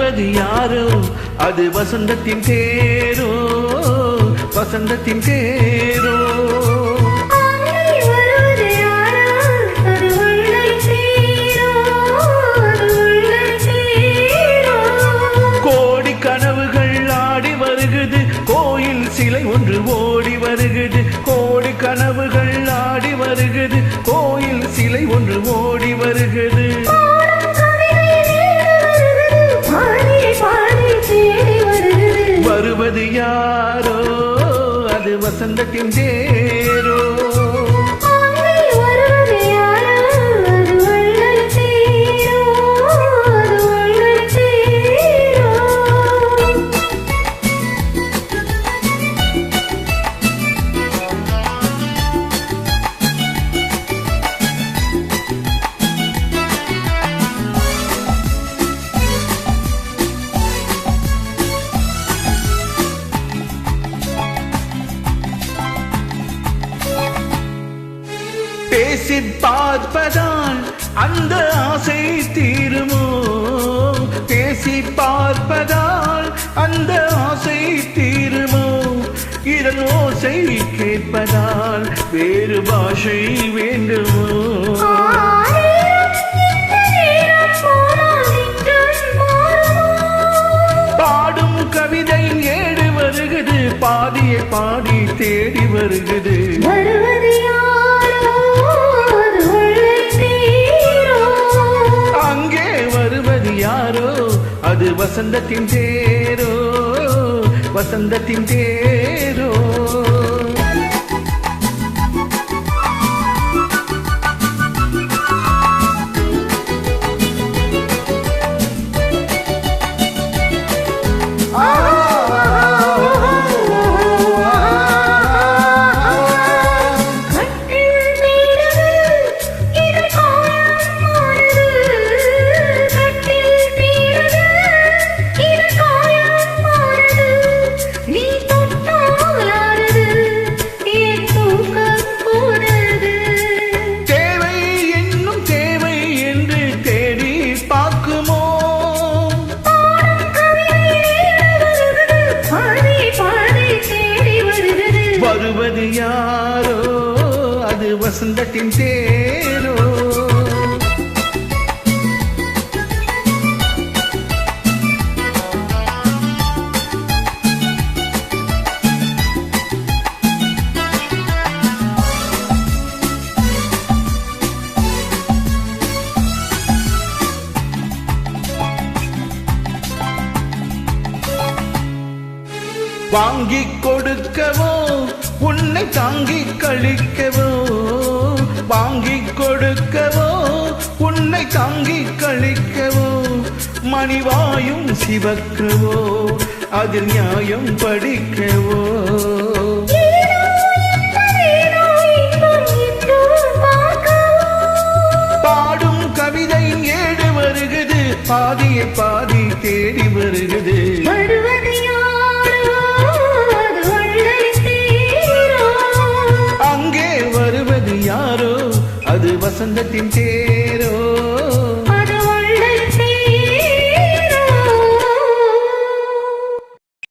வருவது யாரோ அது வசந்தத்தின் தேரோ வசந்தத்தின் தேரோ கோடி கனவுகள் ஆடி வருகுது கோயில் சிலை ஒன்று ஓடி வருகுது கோடி கனவுகள் ஆடி வருகுது கோயில் சிலை ஒன்று ஓடி வருகுது வருவது யாரோ அது வசந்தத்தின் தேரோ பேசி பார்ப்பதால் அந்த ஆசை தீருமோ பேசி பார்ப்பதால் அந்த ஆசை தீருமோ இதன் ஓசை கேட்பதால் வேறு பாஷை வேண்டுமோ பாடும் கவிதை ஏடு வருகுது பாதியை பாடி தேடி வருகுது யாரோ அது வசந்தத்தின் தேரோ வசந்தத்தின் தேரோ வருவது யாரோ அது வசந்தத்தின் தேரோ வாங்கிக் கொடுக்கவோ உன்னை தாங்கிக் கழிக்கவோ வாங்கிக் கொடுக்கவோ உன்னை தாங்கிக் கழிக்கவோ மணிவாயும் சிவக்கவோ அதில் நியாயம் படிக்கவோ பாடும் கவிதை ஏடு வருகுது பாதியை பாதி தேடி வருகுது யாரோ அது வசந்தத்தின் தேரோ